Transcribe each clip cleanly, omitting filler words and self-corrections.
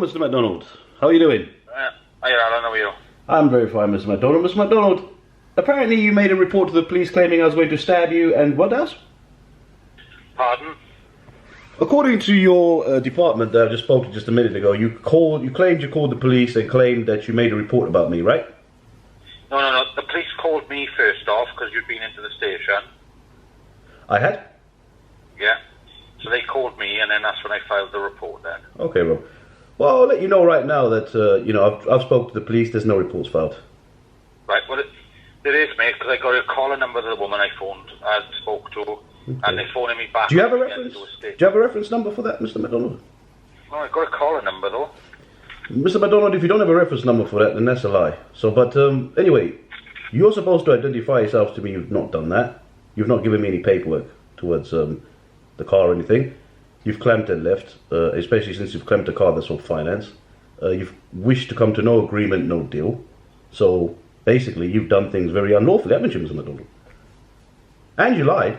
Mr. Macdonald. How are you doing? Hi, Alan. How are you? I'm very fine, Mr. Macdonald. Mr. Macdonald, apparently you made a report to the police claiming I was going to stab you, and what else? Pardon? According to your department that I just spoke to just a minute ago, you claimed you called the police and claimed that you made a report about me, right? No. The police called me first off because you'd been into the station. I had? Yeah. So they called me, and then that's when I filed the report then. Okay, Rob. Well, I'll let you know right now that, I've spoke to the police, there's no reports filed. Right, well, there is, mate, because I got a caller number of the woman I spoke to, okay. And they're phoning me back. Do you have a reference? Do you have a reference number for that, Mr. Macdonald? No, I got a caller number, though. Mr. Macdonald, if you don't have a reference number for that, then that's a lie. So, but, anyway, you're supposed to identify yourself to me. You've not done that. You've not given me any paperwork towards, the car or anything. You've clamped and left, especially since you've clamped a car that's on finance. You've wished to come to no agreement, no deal. So, basically, you've done things very unlawfully, haven't you, Mr. Macdonald? And you lied.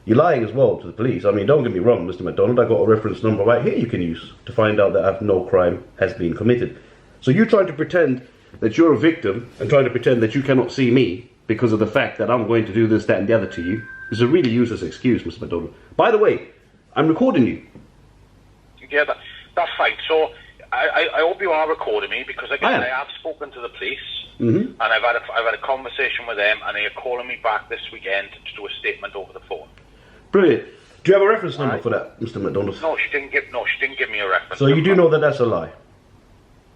You're lying as well to the police. I mean, don't get me wrong, Mr. Macdonald, I've got a reference number right here you can use to find out that no crime has been committed. So you trying to pretend that you're a victim and trying to pretend that you cannot see me because of the fact that I'm going to do this, that and the other to you is a really useless excuse, Mr. Macdonald. By the way, I'm recording you. Yeah, that's fine. So I hope you are recording me because I have spoken to the police, and I've had a conversation with them, and they are calling me back this weekend to do a statement over the phone. Brilliant. Do you have a reference number for that, Mr. Macdonald? No, she didn't give me a reference. So you do know that that's a lie?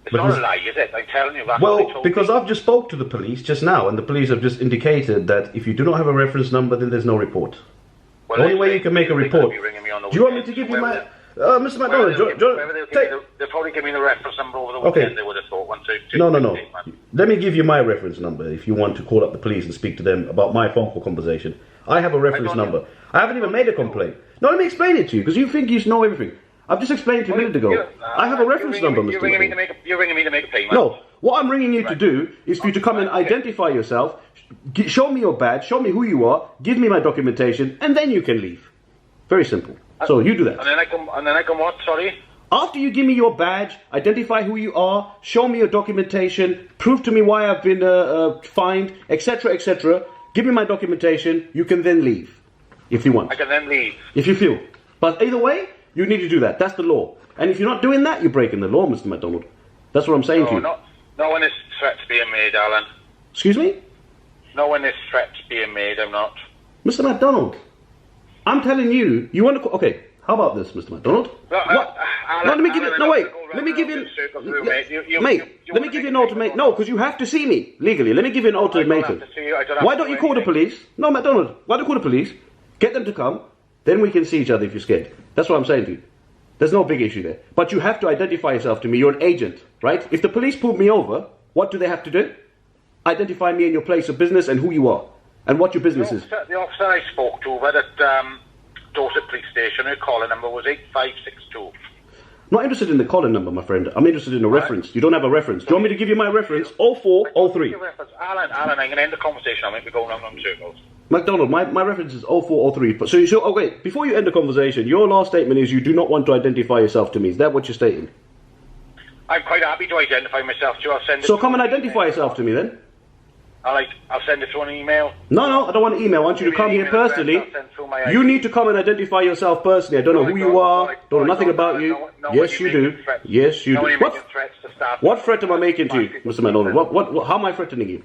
It's not a lie, is it? I'm telling you that. Well, because I've just spoke to the police just now, and the police have just indicated that if you do not have a reference number, then there's no report. Well, the only way you can make a report. Do you want me to give you my... Mr. Macdonald, they'll probably give me the reference number over the weekend, they would have thought. No. Let me give you my reference number if you want to call up the police and speak to them about my phone call conversation. I have a reference number. I haven't even made a complaint. No, let me explain it to you, because you think you know everything. I've just explained to you a minute ago. I have a reference number, Mr. Macdonald. You're ringing me to make a payment. No, what I'm ringing you to do is for you to come and identify yourself, show me your badge, show me who you are, give me my documentation, and then you can leave. Very simple. So you do that. And then I come what, sorry? After you give me your badge, identify who you are, show me your documentation, prove to me why I've been fined, etc., etc., give me my documentation, you can then leave. If you want. I can then leave. If you feel. But either way, you need to do that. That's the law. And if you're not doing that, you're breaking the law, Mr. Macdonald. That's what I'm saying to you. No one is threats being made, Alan. Excuse me? No one is threats being made, I'm not. Mr. Macdonald, I'm telling you, you want to... Okay, how about this, Mr. Macdonald? Let me give you... No, wait. Let me give you... Mate, let me give you an ultimatum. No, because you have to see me, legally. Let me give you an ultimatum. Why don't you call the police? No, Macdonald, why don't you call the police? Get them to come. Then we can see each other if you're scared. That's what I'm saying to you. There's no big issue there. But you have to identify yourself to me. You're an agent, right? If the police pull me over, what do they have to do? Identify me in your place of business and who you are. And what your business is. The officer I spoke to over at Dorset Police Station, her calling number was 8562. Not interested in the calling number, my friend. I'm interested in a reference. You don't have a reference. Do you want me to give you my reference? 0403. Alan, I'm going to end the conversation. I might be going round in circles. Macdonald, my reference is 0403. So okay, before you end the conversation, your last statement is you do not want to identify yourself to me. Is that what you're stating? I'm quite happy to identify myself to you. I'll send it. So come and identify yourself to me then. I'll send it through an email. No, I don't want an email. I want you to come here personally. You need to come and identify yourself personally. I don't know who you are. Don't know nothing about you. Yes, you do. Yes, you do. What threat am I making to you, Mr. Macdonald? How am I threatening you?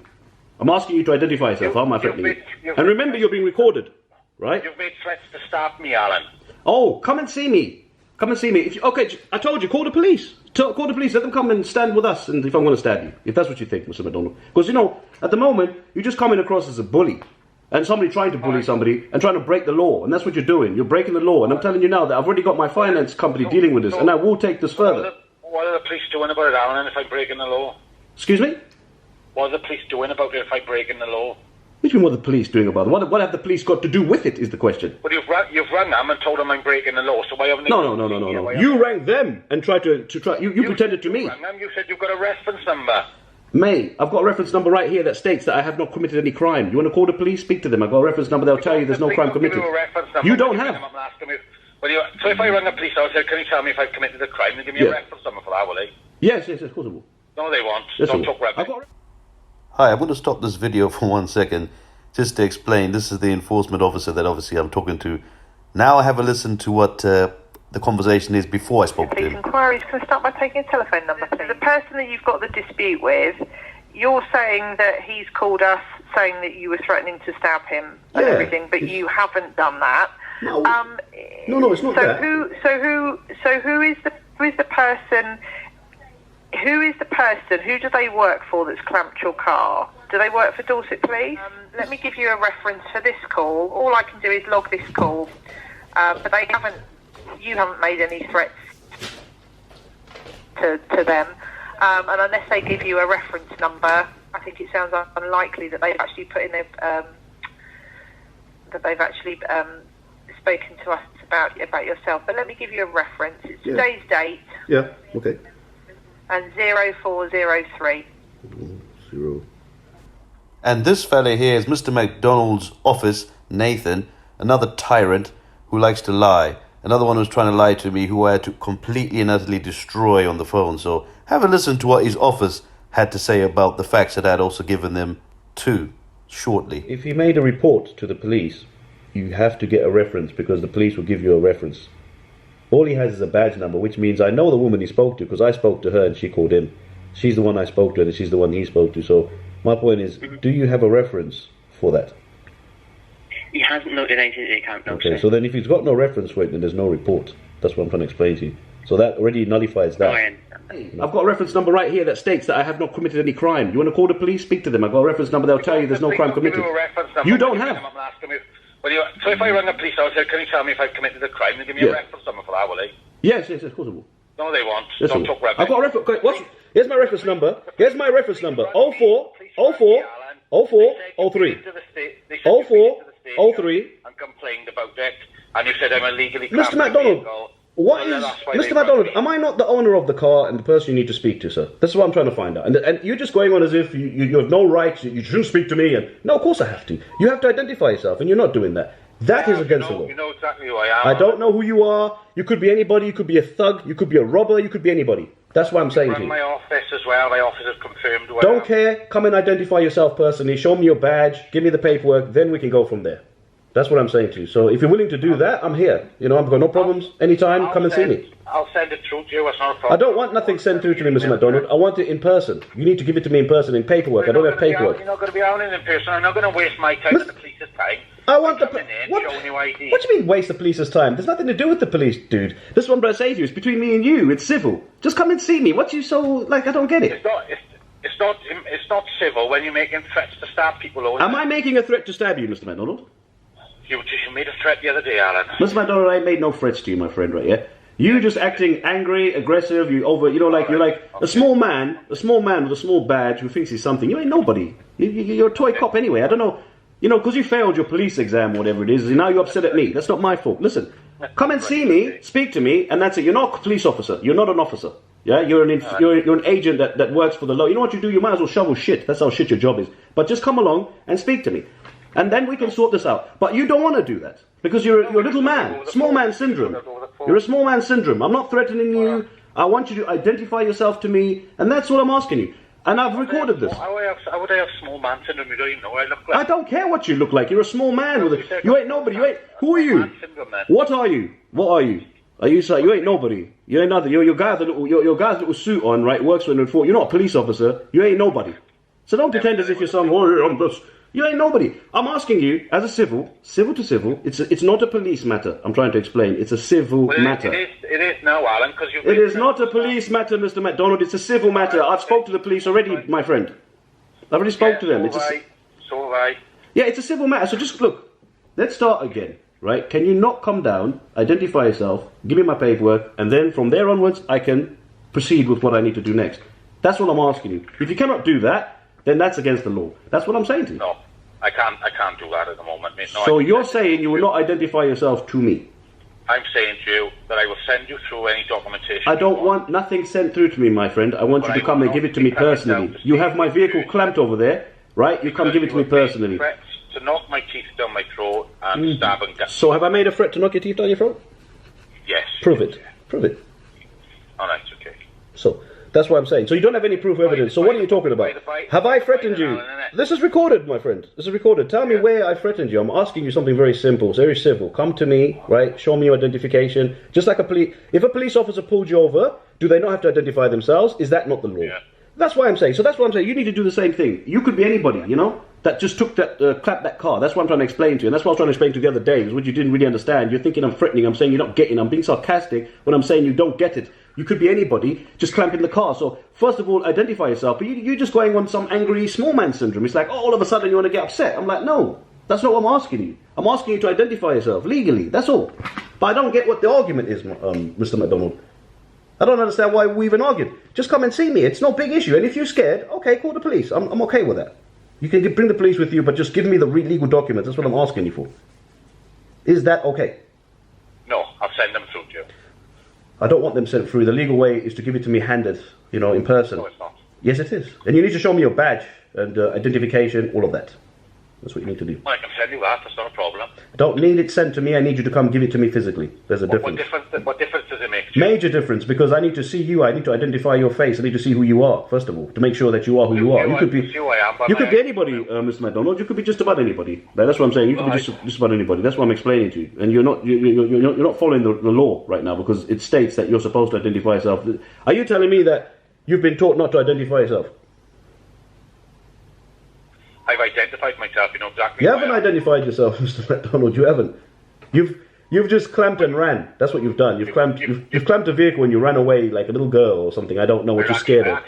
I'm asking you to identify yourself. How am I threatening you? And remember, you're being recorded, right? You've made threats to stop me, Alan. Oh, come and see me. Come and see me. Okay, I told you, call the police. Call the police, let them come and stand with us, and if I'm going to stab you. If that's what you think, Mr. Macdonald. Because, at the moment, you're just coming across as a bully. And somebody trying to bully somebody and trying to break the law. And that's what you're doing. You're breaking the law. And I'm telling you now that I've already got my finance company dealing with this, and I will take this further. What are the police doing about it, Alan, if I'm breaking the law? Excuse me? What are the police doing about it if I'm breaking the law? What do you mean, what are the police doing about it? What have the police got to do with it, is the question. Well, you've rang them and told them I'm breaking the law, so why haven't they... No. You rang them and tried to you pretended to me. You rang them, you said you've got a reference number. Mate, I've got a reference number right here that states that I have not committed any crime. You want to call the police? Speak to them. I've got a reference number. They'll tell you there's no crime committed. You don't have. So if I rang the police, I said, can you tell me if I've committed a crime? They give me a reference number for that, will they? Yes, of course I will. No, they won't. Yes, Don't talk rubbish. Hi, I'm going to stop this video for 1 second just to explain. This is the enforcement officer that obviously I'm talking to. Now I have a listen to what the conversation is before I spoke to him. Police inquiries, can I start by taking a telephone number, please? The person that you've got the dispute with, you're saying that he's called us saying that you were threatening to stab him and everything, but you haven't done that. No, no, it's not that. Who is the person? Who is the person? Who do they work for that's clamped your car? Do they work for Dorset Police? Let me give you a reference for this call. All I can do is log this call, but they haven't. You haven't made any threats to them, and unless they give you a reference number, I think it sounds unlikely that they've actually put in spoken to us about yourself. But let me give you a reference. It's today's date. Yeah. Okay. And 0403. 0. And this fella here is Mr. Macdonald's office, Nathan, another tyrant who likes to lie. Another one who's trying to lie to me, who I had to completely and utterly destroy on the phone. So have a listen to what his office had to say about the facts that I had also given them too, shortly. If he made a report to the police, you have to get a reference because the police will give you a reference. All he has is a badge number, which means I know the woman he spoke to because I spoke to her and she called him. She's the one I spoke to and she's the one he spoke to. So my point is, do you have a reference for that? He hasn't looked at anything at the account, no. Okay, so then if he's got no reference for it, then there's no report. That's what I'm trying to explain to you. So that already nullifies that. I've got a reference number right here that states that I have not committed any crime. You want to call the police? Speak to them. I've got a reference number. They'll tell you there's no crime committed. You don't have. So if I rang the police, I said, can you tell me if I've committed a crime? They give me a reference number for that, will they? Yes, of course I will. No, they won't. Yes, don't talk rubbish. I've got a reference. Here's my reference number. Here's my reference number. 04 03 04 03. And complained about it, and you said I'm illegally. Mr. Macdonald, Mr. Macdonald, am I not the owner of the car and the person you need to speak to, sir? That's what I'm trying to find out. And you're just going on as if you have no rights, you shouldn't speak to me. And no, of course I have to. You have to identify yourself, and you're not doing that. That is against the law. You know exactly who I am. I don't know who you are. You could be anybody. You could be a thug. You could be a robber. You could be anybody. That's what I'm saying to you. My office as well. My office has confirmed who I am. Don't care. Come and identify yourself personally. Show me your badge. Give me the paperwork. Then we can go from there. That's what I'm saying to you. So if you're willing to do that, I'm here. You know, I've got no problems. Anytime, come and see me. I'll send it through to you. It's not a problem. I don't want nothing sent through to me, Mr. Macdonald. I want it in person. You need to give it to me in person, in paperwork. I don't have paperwork. You're not going to be out in person. I'm not going to waste my time and the police's time. I want the... What do you mean waste the police's time? There's nothing to do with the police, dude. This is what I'm trying to say to you. It's between me and you. It's civil. Just come and see me. What's you so... Like, I don't get it. It's not civil when you're making threats to stab people. Am I making a threat to stab you, Mr. Macdonald? You made a threat the other day, Alan. Mr. Macdonald, I made no threats to you, my friend, right, yeah? You just acting angry, aggressive, you're like a small man with a small badge who thinks he's something. You ain't nobody. You're a toy cop anyway. I don't know, because you failed your police exam or whatever it is, and now you're upset at me. That's not my fault. Listen, come and see me, speak to me, and that's it. You're not a police officer. You're not an officer. Yeah, you're an agent that works for the law. You know what you do? You might as well shovel shit. That's how shit your job is. But just come along and speak to me. And then we can sort this out. But you don't want to do that. Because you're a little man. Small man syndrome. You're a small man syndrome. I'm not threatening you. I want you to identify yourself to me. And that's what I'm asking you. And I've recorded this. How would I have small man syndrome? You don't even know what I look like. I don't care what you look like. You're a small man. You ain't nobody. Who are you? What are you? What are you? You ain't nobody. You ain't nothing. You're your guy's little suit on, right? Works for an enforcer. You're not a police officer. You ain't nobody. So don't pretend as if you're some... I'm just... You ain't nobody. I'm asking you, as a civil to civil, it's not a police matter. I'm trying to explain. It's a civil matter. It is now, Alan, because you... It is not a police matter, Mr. Macdonald. It's a civil matter. I've spoke to the police already, my friend. I've already spoke to them. So have I. Yeah, it's a civil matter. So just look. Let's start again, right? Can you not come down, identify yourself, give me my paperwork, and then from there onwards, I can proceed with what I need to do next. That's what I'm asking you. If you cannot do that, then that's against the law. That's what I'm saying to you. No. I can't do that at the moment, mate. No, so you're saying you will not identify yourself to me? I'm saying to you that I will send you through any documentation. I don't want nothing sent through to me, my friend. I want you to come and give it to me personally. You have my vehicle clamped over there, right? You come give it to me personally. Threats to knock my teeth down my throat and stab and get... So have I made a threat to knock your teeth down your throat? Yes. Prove it. Prove it. All right, okay. So that's what I'm saying. So you don't have any proof or evidence. So what are you talking about? Have I threatened you? This is recorded, my friend. This is recorded. Tell me where I threatened you. I'm asking you something very simple, very civil. Come to me, right? Show me your identification. Just like if a police officer pulled you over, do they not have to identify themselves? Is that not the law? Yeah. That's why I'm saying. So that's what I'm saying. You need to do the same thing. You could be anybody, you know, that just took that, clapped that car. That's what I'm trying to explain to you. And that's what I was trying to explain to you the other day, is what you didn't really understand. You're thinking I'm threatening. I'm saying you're not getting. I'm being sarcastic when I'm saying you don't get it. You could be anybody, just clamping the car. So first of all, identify yourself. But you're just going on some angry small man syndrome. It's like, oh, all of a sudden you want to get upset. I'm like, no, that's not what I'm asking you. I'm asking you to identify yourself legally. That's all. But I don't get what the argument is, Mr. Macdonald. I don't understand why we even argued. Just come and see me. It's no big issue. And if you're scared, okay, call the police. I'm okay with that. You can bring the police with you, but just give me the legal documents. That's what I'm asking you for. Is that okay? No, I'll send them through to you. I don't want them sent through. The legal way is to give it to me handed, you know, in person. No, it's not. Yes, it is. And you need to show me your badge and identification, all of that. That's what you need to do. Well, I can send you that. That's not a problem. I don't need it sent to me. I need you to come give it to me physically. There's a difference. What difference does it make to you? Major difference, because I need to see you. I need to identify your face. I need to see who you are, first of all, to make sure that you are who you are. You could be anybody, Mr. Macdonald. You could be just about anybody. That's what I'm saying. You could be just about anybody. That's what I'm explaining to you. And you're not following the law right now, because it states that you're supposed to identify yourself. Are you telling me that you've been taught not to identify yourself? I've identified myself, you know exactly. You haven't identified yourself, Mr. Macdonald. You haven't. You've just clamped and ran. That's what you've done. You've clamped a vehicle and you ran away like a little girl or something. I don't know what you're scared of.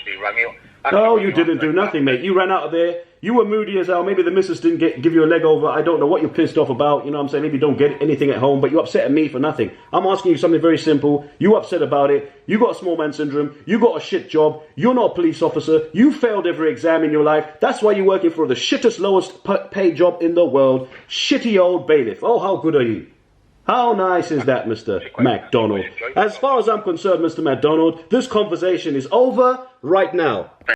No, you didn't do nothing, mate. You ran out of there. You were moody as hell. Maybe the missus didn't give you a leg over. I don't know what you're pissed off about. You know what I'm saying? Maybe you don't get anything at home, but you upset at me for nothing. I'm asking you something very simple. You upset about it. You got a small man syndrome. You got a shit job. You're not a police officer. You failed every exam in your life. That's why you're working for the shittest, lowest paid job in the world. Shitty old bailiff. Oh, how good are you? How nice is that, Mr. Macdonald? As far as I'm concerned, Mr. Macdonald, this conversation is over right now.